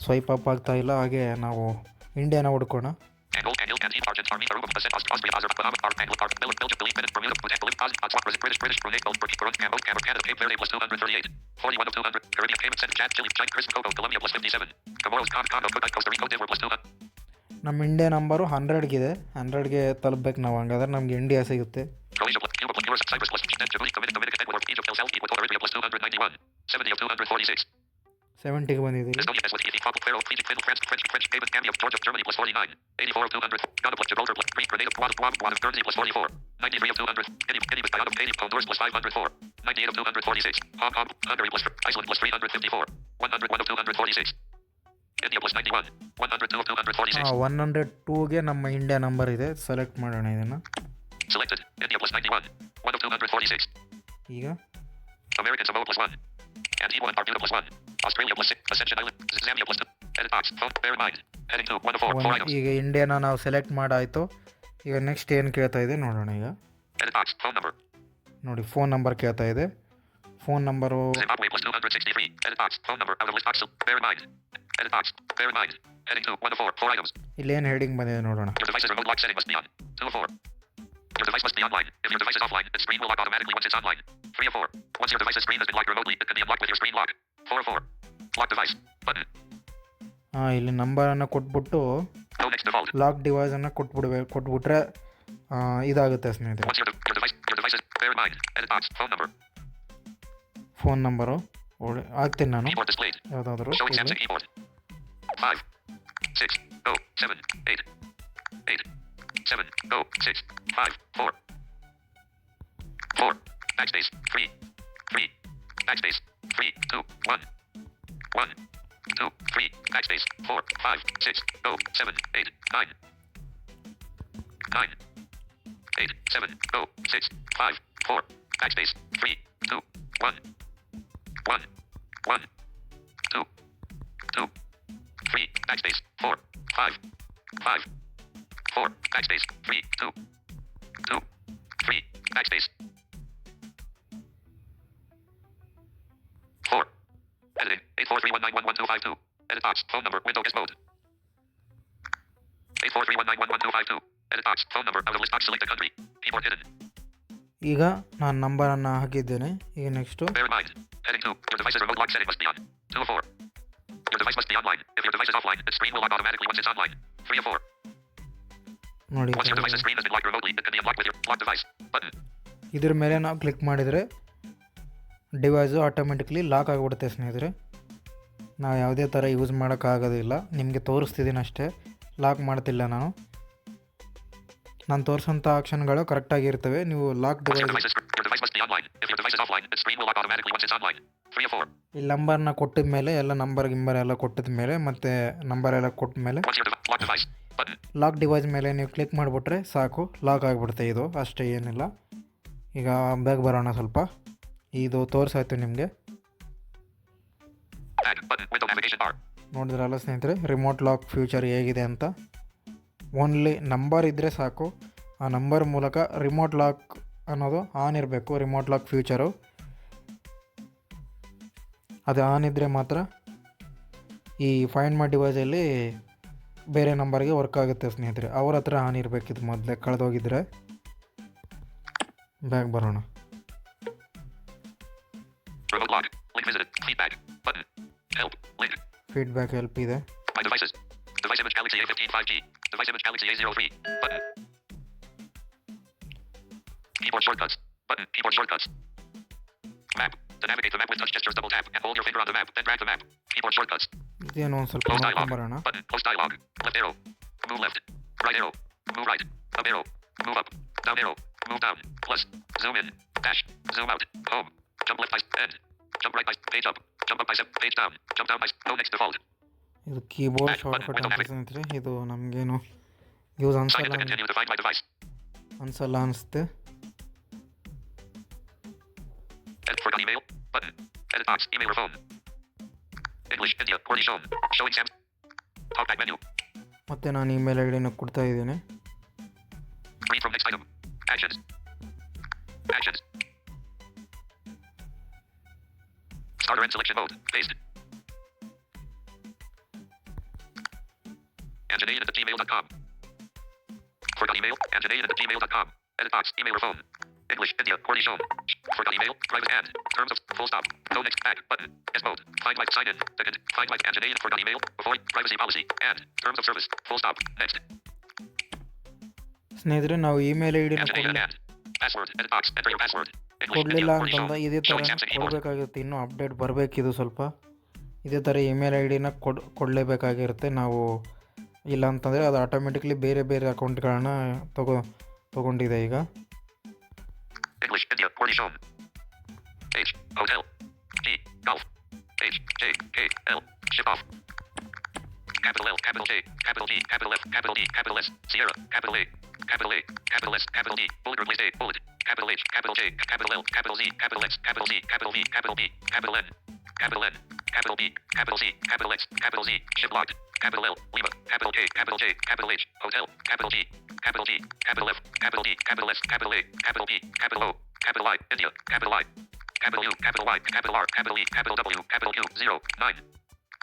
Swipe up ಆಗ್ತಾ ಇಲ್ಲ. ಹಾಗೆ ನಾವು ಇಂಡಿಯಾನ ಹುಡ್ಕೋಣ. Angola, Canada, Argentina, Armenia, Aruba, Austria, Azerbaijan, Belgium, Belgium, Bermuda, Bhutan, Botswana, British, Burundi, Cambodia, Canada, Cape Verde plus 238. 41 of 200. Caribbean payment sent Chad, Chile, China, Chris, Congo, Colombia plus 57. Comoros, Congo, Costa Rica, Diver plus 200. ನಮ್ಮ India number 100ಗಿದೆ. 100ಗೆ ತಲುಪಬೇಕು ನಾವು. ಹಂಗಾದ್ರೆ ನಮಗೆ India ಸಿಗುತ್ತೆ. Croatia plus Cuba plus Europe, Cyprus plus Djibouti, Dominican, Ecuador, Egypt, El Salvador, Equatorial plus 291. 70 of 246. 70ಗೆ ಬಂದಿದ್ದೀವಿ. Estonia, Eswatini, Faroe, Fiji, Finland, French, Cayman, Gambia, Georgia, Germany plus 49. 84 of 200. Ghana plus Gibraltar plus 3. Grenada, Guam, Guernsey plus 44. 93 of 200. Guinea plus Guyana, Honduras plus 504. 98 of 246. Hong Kong, Hungary plus Iceland plus 354. 101 of 246. India plus 91. 102 of 246. 102ಗೆ ನಮ್ಮ India number ಇದೆ. Select ಮಾಡೋಣ ಇದನ್ನು. Selected. India plus 91. 1 of 246. ಈಗ American Samoa plus 1. Antigua and Barbuda plus 1. Australia plus 6. Ascension Island. Zambia plus 2. Edit box. Phone. Bear in mind. Heading 2. 1 of 4. 4 items. ಈಗ ಇಂಡಿಯಾನ ನಾವು select ಮಾಡಾಯಿತು. ಈಗ next ಏನು ಕೇಳ್ತಾ ಇದೆ ನೋಡೋಣ. ಈಗ Edit box. Phone number. ನೋಡಿ, ಫೋನ್ ನಂಬರ್ ಕೇಳ್ತಾ ಇದೆ. Phone number Zimbabwe plus 263. Edit box. Phone number. Out of list box. Bear in mind. Edit box. Bear in mind. Heading 2. 1 of 4. 4 items. ಇಲ್ಲೇನು ಹೆಡಿಂಗ್ ಬಂದಿದೆ ನೋಡೋಣ. Your device's remote lock setting must be on. 2 of 4. Your device must be online. If your device is offline, its screen will lock automatically once it's online. 3 of 4. Once your device's screen has been locked remotely, it can be unlocked with your screen lock. 4 of 4. Lock device. Button. ಇಲ್ಲಿ ನಂಬರನ್ನು ಕೊಟ್ಬಿಟ್ಟು No next default. Lock ಡಿವೈಸನ್ನು ಕೊಟ್ಬಿಟ್ರೆ ಇದಾಗುತ್ತೆ ಸ್ನೇಹಿತರೆ. Once your device is bear in mind. Edit box. Phone number. Phone number ಹಾಕ್ತೀನಿ ನಾನು. Keyboard displayed. ಯಾವುದಾದ್ರು Showing Samsung keyboard. 5 6 go 7 8 8 7 go 6 5 4 4 backspace 3 3 backspace 3 2 1 1 2 3 backspace 4 5 6 go 7 8 9 9 8 7 go 6 5 4 backspace 3 2 1 1 1 2 2 3 backspace 4 5 5 4 backspace 3 2 2 3 backspace 4 editing 8431911252 edit box phone number window guest mode 8431911252 edit box phone number out of list box select the country keyboard hidden. ಈಗ ನಾನು ನಂಬರನ್ನು ಹಾಕಿದ್ದೇನೆ. ಈಗ next Bear in mind. Heading 2. Your device's remote lock setting must be on. 2 of 4. Your device must be online. If your device is offline, its screen will lock automatically once it's online. 3 of 4. ನೋಡಿ, Once your device's screen has been locked remotely, it can be unlocked with your lock device. Button. ಇದ್ರ ಮೇಲೆ ನಾವು click ಮಾಡಿದರೆ device automatically lock ಆಗಿಬಿಡುತ್ತೆ ಸ್ನೇಹಿತರೆ. ನಾವು ಯಾವುದೇ ಥರ ಯೂಸ್ ಮಾಡೋಕ್ಕಾಗೋದಿಲ್ಲ. ನಿಮಗೆ ತೋರಿಸ್ತಿದ್ದೀನಿ ಅಷ್ಟೇ, ಲಾಕ್ ಮಾಡ್ತಿಲ್ಲ ನಾನು. ತೋರಿಸೋಂಥ ಆಪ್ಷನ್ಗಳು ಕರೆಕ್ಟಾಗಿರ್ತವೆ. ನೀವು lock Once your device device must be online. If your device is offline, its screen will lock automatically once it's online. 3 of 4. ಈ ನಂಬರ್ನ ಕೊಟ್ಟಿದ ಮೇಲೆ ಎಲ್ಲ ನಂಬರ್ ಎಲ್ಲ ಕೊಟ್ಟಿದ ಮೇಲೆ ಮತ್ತು ನಂಬರ್ ಎಲ್ಲ ಕೊಟ್ಟ ಮೇಲೆ Once your lock device. Button. Lock device ಮೇಲೆ ನೀವು ಕ್ಲಿಕ್ ಮಾಡಿಬಿಟ್ರೆ ಸಾಕು, ಲಾಕ್ ಆಗಿಬಿಡುತ್ತೆ. ಇದು ಅಷ್ಟೇ, ಏನಿಲ್ಲ. ಈಗ ಬೇಗ ಬರೋಣ ಸ್ವಲ್ಪ. ಇದು ತೋರಿಸಾಯ್ತು ನಿಮಗೆ. Back button. Window navigation bar. ನೋಡಿದ್ರಲ್ಲ ಸ್ನೇಹಿತರೆ, ರಿಮೋಟ್ ಲಾಕ್ ಫ್ಯೂಚರ್ ಹೇಗಿದೆ ಅಂತ. ಓನ್ಲಿ ನಂಬರ್ ಇದ್ದರೆ ಸಾಕು. ಆ ನಂಬರ್ ಮೂಲಕ ರಿಮೋಟ್ ಲಾಕ್ ಅನ್ನೋದು ಆನ್ ಇರಬೇಕು. ರಿಮೋಟ್ ಲಾಕ್ ಫ್ಯೂಚರು ಅದು ಆನ್ ಇದ್ದರೆ ಮಾತ್ರ ಈ ಫೈಂಡ್ ಮೈ ಡಿವೈಸಲ್ಲಿ ಬೇರೆ ನಂಬರ್ಗೆ ವರ್ಕ್ ಆಗುತ್ತೆ ಸ್ನೇಹಿತರೆ. ಅವ್ರ ಹತ್ರ ಆನ್ ಇರಬೇಕಿದು ಮೊದಲೇ ಕಳೆದೋಗಿದ್ರೆ. ಬ್ಯಾಗ್ ಬರೋಣ. Remote lock. Link visited. Feedback. Button. Help. Link. Feedback help ಇದೆ. My devices. Device image Galaxy A15 5G. Device image Galaxy A03. Button. Keyboard shortcuts. Button. Keyboard shortcuts. Map. To navigate the map with touch gestures, double tap and hold your finger on the map. Then drag the map. Keyboard shortcuts. ಇದೇನು ಒಂದು ಸ್ವಲ್ಪ Close dialog. ನೋಡ್ಕೊಂಬರೋಣ. Button. Close dialog. Left arrow. Move left. Right arrow. Move right. Up arrow. Move up. Down arrow. Move down. Plus. Zoom in. Dash. Zoom out. Home. Jump left by end. Jump right by page up. Jump up by step. Page down. Jump down by no next default. ಇದು keyboard Back button. Shortcut Window ಅಂತ navigate. ಸ್ನೇಹಿತರೆ. ಇದು ನಮಗೇನು use Sign in ಅನ್ಸಲ್ಲ to continue to find my device. ಅನಿಸುತ್ತೆ. Edit forgot email. Button. Edit box. Email or phone. English. India. Cornish home. Showing Sam. Talkback menu. ಮತ್ತು ನಾನು email I ಡಿನ ಕೊಡ್ತಾ ಇದ್ದೀನಿ. Read from next item. Actions. Actions. Starter and selection mode. Paste. Anjanayan at gmail.com. Forgot email. Anjanayan at gmail.com. Edit box. Email or phone. English. India. Cornish home. Forgot email. Private and. Terms of. Full stop. No next. Back. Button. S mode. Find life. Sign in. Second. Find life. Anjanayan. Forgot email. Avoid. Privacy policy. And. Terms of service. Full stop. Next. ಸ್ನೇಹಿತರೆ ನಾವು email I ಡಿನ Anjanayan and. Password. Edit box. Enter your password. English. ಕೊಡಲಿಲ್ಲ India. Cornish ಅಂತಂದ home. ಇದೇ ಥರ Showing Samsung keyboard. ಕೊಡಬೇಕಾಗಿರುತ್ತೆ. ಇನ್ನೂ update ಬರಬೇಕಿದು ಸ್ವಲ್ಪ. ಇದೇ ಥರ ಇಮೇಲ್ ಐ ಡಿನ ಕೊಡಲೇಬೇಕಾಗಿರುತ್ತೆ ನಾವು. ಇಲ್ಲ ಅಂತಂದರೆ ಅದು ಆಟೋಮೆಟಿಕ್ಲಿ ಬೇರೆ ಬೇರೆ ಅಕೌಂಟ್ಗಳನ್ನ ತೊಗೊಂಡಿದೆ ಈಗ. English. India. Cornish home. H. Hotel. G. Golf. H. J. K. L. Ship off. Capital L. Capital J. Capital G. Capital F. Capital D. Capital S. Sierra. Capital A. Capital A. Capital S. Capital D. Bullet replace A. Bullet. Capital H. Capital J. Capital L. Capital Z. Capital X. Capital Z. Capital V. Capital B. Capital N. Capital N. Capital B. Capital Z. Capital X. Capital Z. Ship locked. Capital L. Lima. Capital K. Capital J. Capital H. Hotel. Capital G. Capital G. Capital F. Capital D. Capital S. Capital A. Capital B. Capital O. Capital I. India. Capital I. Capital U. Capital Y. Capital R. Capital E. Capital W. Capital Q. 0. 9.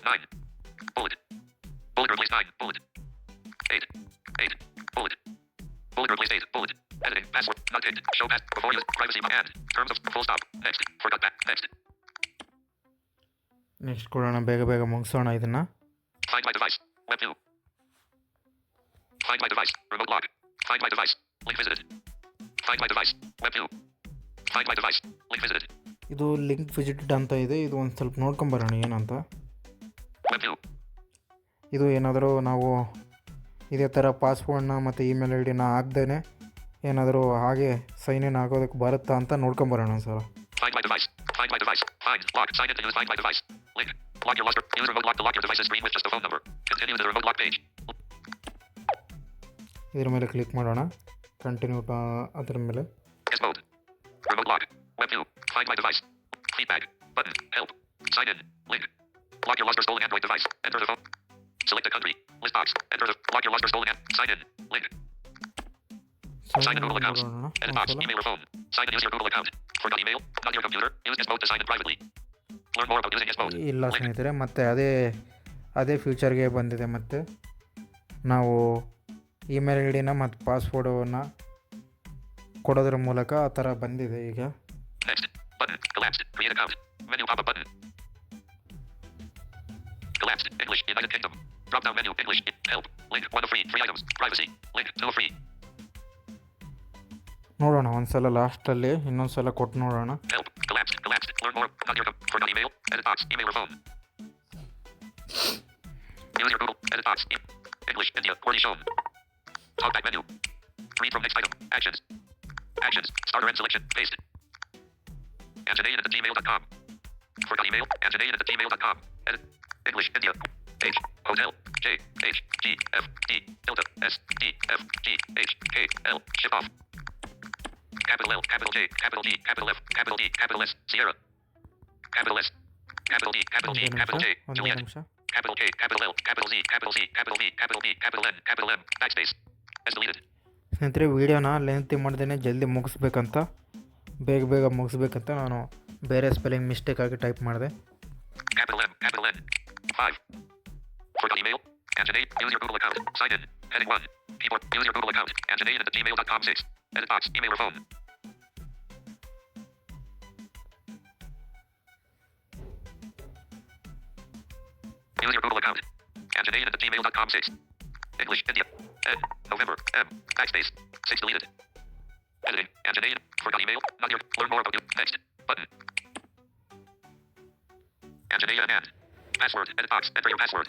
9. Bullet. Bullet replace 9. Bullet. 8. 8. Bullet. Bullet replace 8. Bullet. Editing. Password. Not picked. Show pass. Before use. Privacy. And. Terms of. Full stop. Next. Forgot that. Next. Next ಕೊಡೋಣ. ಬೇಗ ಬೇಗ ಮುಗಿಸೋಣ ಇದನ್ನು. Find my device. Web view. Find my device. Remote log. Find my device. Link visited. Find my device. Web view. Find my device. Link visited. ಇದು link visited ಅಂತ ಇದೆ. ಇದು ಒಂದು ಸ್ವಲ್ಪ ನೋಡ್ಕೊಂಬರೋಣ ಏನಂತ. Web view. ಇದು ಏನಾದರೂ ನಾವು ಇದೇ ಥರ ಪಾಸ್ವರ್ಡ್ನ ಮತ್ತು ಇಮೇಲ್ ಐ ಡಿನ ಹಾಕ್ದೇ ಏನಾದರೂ ಹಾಗೆ ಸೈನ್ ಇನ್ ಆಗೋದಕ್ಕೆ ಬರುತ್ತಾ ಅಂತ ನೋಡ್ಕೊಂಬರೋಣ sir. Find my device. Find my device. Find. Lock. Sign in to use Find my device. Link. Lock your lost. Use remote lock to lock your device's screen with just a phone number. Continue to the remote lock page. ಇದ್ರ ಮೇಲೆ click ಮಾಡೋಣ. Continue ಅದ್ರ ಮೇಲೆ. Yes mode. Remote lock. Web view. Find my device. Feedback. Button. Help. Sign in. Link. Lock your lost or stolen Android device. Enter the phone. Select a country. List box. Enter the. Lock your lost or stolen app. Sign in. Link. Sign in Google account. Edit box. Email or phone. Sign in. Use your Google account. Forgot email. Not your computer. Use yes mode to sign in privately. Learn more about using yes mode. ಇಲ್ಲ ಸ್ನೇಹಿತರೆ, ಮತ್ತು ಅದೇ ಫ್ಯೂಚರ್ಗೆ ಬಂದಿದೆ. ಮತ್ತು ನಾವು email I ಡಿನ ಮತ್ತು ಪಾಸ್ವರ್ಡನ್ನು ಕೊಡೋದ್ರ ಮೂಲಕ ಆ ಥರ ಬಂದಿದೆ ಈಗ. Next. Button. Collapsed. Create account. Menu pop-up button. Collapsed. English. United Kingdom. Drop down menu. English. Help. Link. 1 of free. 3 items. Privacy. Link. 2 of free. ನೋಡೋಣ ಒಂದ್ಸಲ ಲಾಸ್ಟಲ್ಲಿ ಇನ್ನೊಂದು ಸಲ ಕೊಟ್ಟು ನೋಡೋಣ. Help. Collapsed. Collapsed. Learn more. Not your forgot email. Edit box. Email or phone. Use your Google. Edit box. English. India. Cornish home. Talkback menu. Read from next item. Actions. Actions. Starter and selection. Paste. Anjanayan at gmail.com. Forgot email. Anjanayan at gmail.com. Edit. English. India. H. Hotel. J. H. G. F. D. Delta. S. D. F. G. H. K. L. Ship off. Capital L. Capital J. Capital D. Capital F. Capital D. Capital S. Sierra. Capital S. Capital D. Capital G. Capital J. ಒಂದು Juliet. ನಿಮಿಷ. Capital K. Capital L. Capital Z. Capital C. Capital V. Capital B. Capital N. Capital M. Backspace. As deleted. ಸ್ನೇಹಿತರೆ, ವೀಡಿಯೋನ lengthy ಮಾಡ್ದೇ ಜಲ್ದಿ ಮುಗಿಸ್ಬೇಕಂತ ಬೇಗ ಮುಗಿಸ್ಬೇಕಂತ ನಾನು ಬೇರೆ spelling mistake ಆಗಿ ಟೈಪ್ ಮಾಡಿದೆ. Capital M. Capital N. 5. Forgot email. Anjanayan. Use your Google account. Sign in. Heading 1. Keyboard. Use your Google account. Anjanayan at gmail.com 6. Edit box. Email or phone. Use your Google account. Anjanayan at gmail.com 6. English, India. N. November. M. Backspace. 6 deleted. Editing. Anjanayan. Forgot email. Not here. Learn more about you. Next. Button. Anjanaya and. Password. Edit box. Enter your password.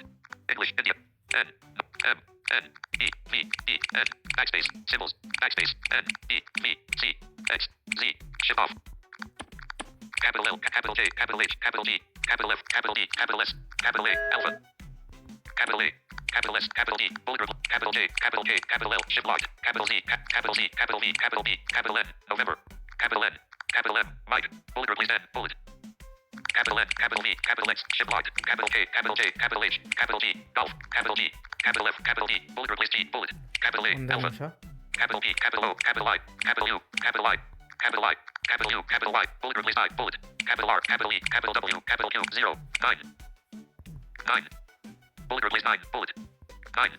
English, India. N. M. N. E. V. E. N. Backspace. Symbols. Backspace. N. E. V. C. X. Z. Shift off. Capital L. Capital J. Capital H. Capital G. Capital F. Capital D. Capital S. Capital A. Alpha. Capital A. Capital S. Capital D. Bullet. Capital J. Capital K. Capital L. Shift locked. Capital Z. Capital Z. Capital V. Capital B. Capital N. November. Capital N. Capital M. Mike. Bullet replace N. Bullet. Capital N. Capital V. Capital X. Shift locked. Capital K. Capital J. Capital H. Capital G. Golf. Capital G. Capital F. Capital D. Bullet replace G. Bullet. Capital A. ಒಂದೇ Alpha. ನಿಮಿಷ. Capital P. Capital O. Capital I. Capital U. Capital I. Capital I. Capital U. Capital Y. Bullet replace I. Bullet. Capital R. Capital E. Capital W. Capital Q. 0. 9. 9. Bullet replace 9. Bullet. 9.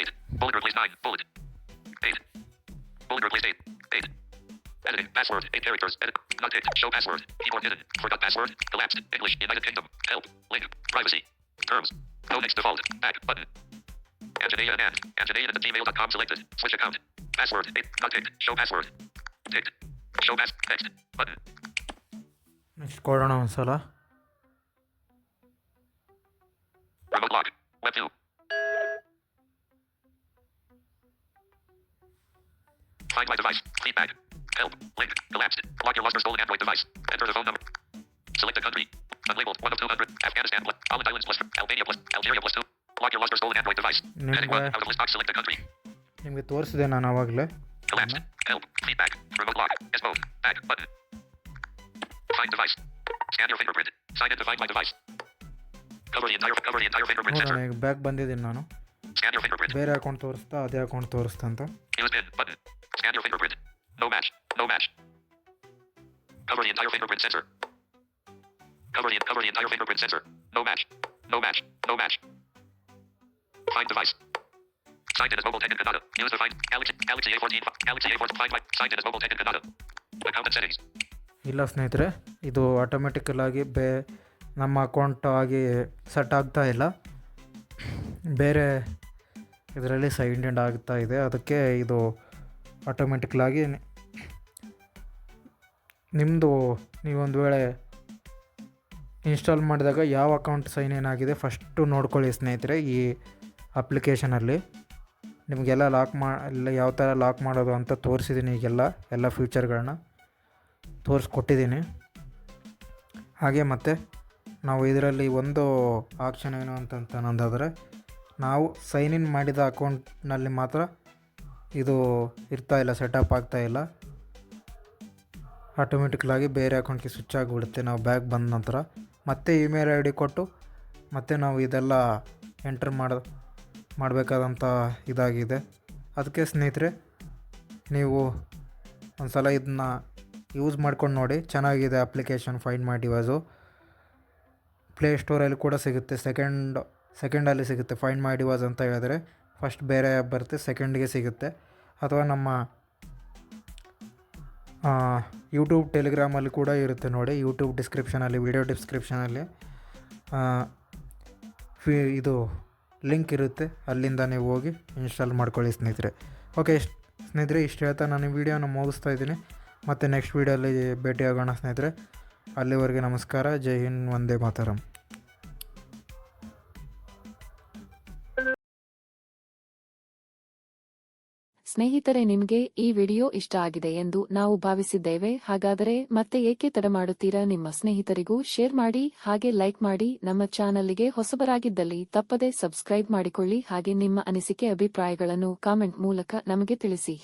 8. Bullet replace 9. Bullet. 8. Bullet replace 8. 8. Editing. Password. 8 characters. Edit. Not picked. Show password. Keyboard hidden. Forgot password. Collapsed. English. United Kingdom. Help. Link. Privacy. Terms. Go next default. Back. Button. Anjanaya and. Anjanaya at gmail.com selected. Switch account. Password. 8. Not picked. Show password. Ticked. Show pass. Next. Button. Next ಕೊಡೋಣ ಒಂದ್ಸಲ. Remote lock. Web view. Find my device. Feedback. Help. Link. Collapsed. Lock your lost or stolen Android device. Enter the phone number. Select a country. Unlabeled. 1 of 200. Afghanistan plus. Island Islands plus. Albania plus. Algeria plus 2. Lock your lost or stolen Android device. Heading 1. Out of list box. Select a country. ನಿಮಗೆ ತೋರಿಸಿದೆ ನಾನು ಆವಾಗಲೇ. Collapsed. Help. Feedback. Remote lock. S mode. Back. Button. Find device. Scan your fingerprint. Sign in to find my device. Cover the entire fingerprint ನೋಡೋಣ, sensor. ಈಗ back ಬಂದಿದ್ದೀನಿ ನಾನು. Scan your fingerprint. ಬೇರೆ account ತೋರಿಸ್ತಾ ಅದೇ ಅಕೌಂಟ್ ತೋರಿಸ್ತಾ ಅಂತ. Use pin. Button. Scan your fingerprint. No match. No match. Cover the entire fingerprint sensor. Cover the entire fingerprint sensor. No match. No match. No match. Find device. Signed in as mobile tech in Canada. User find Galaxy A14. Galaxy A14. Find my. Signed in as mobile tech in Canada. Account and settings. ಇಲ್ಲ ಸ್ನೇಹಿತರೆ, ಇದು ಆಟೋಮೆಟಿಕಲಾಗಿ ನಮ್ಮ account ಆಗಿ set ಆಗ್ತಾ ಇಲ್ಲ, ಬೇರೆ ಇದರಲ್ಲಿ sign in ಆಗ್ತಾ ಇದೆ. ಅದಕ್ಕೆ ಇದು ಆಟೋಮೆಟಿಕಲಾಗಿ ನಿಮ್ಮದು ನೀವೊಂದು ವೇಳೆ ಇನ್ಸ್ಟಾಲ್ ಮಾಡಿದಾಗ ಯಾವ ಅಕೌಂಟ್ ಸೈನ್ ಇನ್ ಆಗಿದೆ ಫಸ್ಟು ನೋಡ್ಕೊಳ್ಳಿ ಸ್ನೇಹಿತರೆ. ಈ ಅಪ್ಲಿಕೇಶನಲ್ಲಿ ನಿಮಗೆಲ್ಲ ಎಲ್ಲ ಯಾವ ಥರ ಲಾಕ್ ಮಾಡೋದು ಅಂತ ತೋರಿಸಿದ್ದೀನಿ. ಈಗೆಲ್ಲ ಎಲ್ಲ ಫ್ಯೂಚರ್ಗಳನ್ನ ತೋರಿಸ್ಕೊಟ್ಟಿದ್ದೀನಿ. ಹಾಗೆ ಮತ್ತು ನಾವು ಇದರಲ್ಲಿ ಒಂದು ಆಪ್ಷನ್ ಏನು ಅಂತಂದರೆ, ನಾವು ಸೈನ್ ಇನ್ ಮಾಡಿದ ಅಕೌಂಟ್ನಲ್ಲಿ ಮಾತ್ರ ಇದು ಇರ್ತಾಯಿಲ್ಲ, ಸೆಟಪ್ ಆಗ್ತಾಯಿಲ್ಲ. ಆಟೋಮೆಟಿಕಲಾಗಿ ಬೇರೆ ಅಕೌಂಟ್ಗೆ ಸ್ವಿಚ್ ಆಗಿಬಿಡುತ್ತೆ ನಾವು ಬ್ಯಾಕ್ ಬಂದ ನಂತರ. ಮತ್ತೆ ಇಮೇಲ್ ಐ ಡಿ ಕೊಟ್ಟು ಮತ್ತೆ ನಾವು ಇದೆಲ್ಲ ಎಂಟರ್ ಮಾಡಬೇಕಾದಂಥ ಇದಾಗಿದೆ. ಅದಕ್ಕೆ ಸ್ನೇಹಿತರೆ, ನೀವು ಒಂದು ಸಲ ಇದನ್ನ ಯೂಸ್ ಮಾಡ್ಕೊಂಡು ನೋಡಿ, ಚೆನ್ನಾಗಿದೆ ಅಪ್ಲಿಕೇಶನ್ ಫೈಂಡ್ ಮೈ ಡಿವೈಸು. ಪ್ಲೇಸ್ಟೋರಲ್ಲಿ ಕೂಡ ಸಿಗುತ್ತೆ, ಸೆಕೆಂಡಲ್ಲಿ ಸಿಗುತ್ತೆ. ಫೈಂಡ್ ಮೈ ಡಿವೈಸ್ ಅಂತ ಹೇಳಿದ್ರೆ ಫಸ್ಟ್ ಬೇರೆ ಆ್ಯಪ್ ಬರುತ್ತೆ, ಸೆಕೆಂಡ್ಗೆ ಸಿಗುತ್ತೆ. ಅಥವಾ ನಮ್ಮ ಯೂಟ್ಯೂಬ್ ಟೆಲಿಗ್ರಾಮಲ್ಲಿ ಕೂಡ ಇರುತ್ತೆ ನೋಡಿ. ಯೂಟ್ಯೂಬ್ ಡಿಸ್ಕ್ರಿಪ್ಷನಲ್ಲಿ, ವಿಡಿಯೋ ಡಿಸ್ಕ್ರಿಪ್ಷನಲ್ಲಿ ಇದು ಲಿಂಕ್ ಇರುತ್ತೆ, ಅಲ್ಲಿಂದ ನೀವು ಹೋಗಿ ಇನ್ಸ್ಟಾಲ್ ಮಾಡ್ಕೊಳ್ಳಿ ಸ್ನೇಹಿತರೆ. ಓಕೆ ಸ್ನೇಹಿತರೆ, ಇಷ್ಟು ಹೇಳ್ತಾ ನಾನು ಈ ವಿಡಿಯೋನ ಮುಗಿಸ್ತಾ ಇದ್ದೀನಿ. ಮತ್ತು ನೆಕ್ಸ್ಟ್ ವೀಡಿಯೋಲ್ಲಿ ಭೇಟಿಯಾಗೋಣ ಸ್ನೇಹಿತರೆ. ಅಲ್ಲಿವರೆಗೆ ನಮಸ್ಕಾರ. ಜೈ ಹಿಂದ್, ವಂದೇ ಮಾತರಂ. ಸ್ನೇಹಿತರೆ, ನಿಮಗೆ ಈ ವಿಡಿಯೋ ಇಷ್ಟ ಆಗಿದೆ ಎಂದು ನಾವು ಭಾವಿಸಿದ್ದೇವೆ. ಹಾಗಾದರೆ ಮತ್ತೆ ಏಕೆ ತಡ ಮಾಡುತ್ತೀರಾ? ನಿಮ್ಮ ಸ್ನೇಹಿತರಿಗೂ ಶೇರ್ ಮಾಡಿ, ಹಾಗೆ ಲೈಕ್ ಮಾಡಿ. ನಮ್ಮ ಚಾನಲ್ಗೆ ಹೊಸಬರಾಗಿದ್ದಲ್ಲಿ ತಪ್ಪದೇ ಸಬ್ಸ್ಕ್ರೈಬ್ ಮಾಡಿಕೊಳ್ಳಿ. ಹಾಗೆ ನಿಮ್ಮ ಅನಿಸಿಕೆ ಅಭಿಪ್ರಾಯಗಳನ್ನು ಕಾಮೆಂಟ್ ಮೂಲಕ ನಮಗೆ ತಿಳಿಸಿ.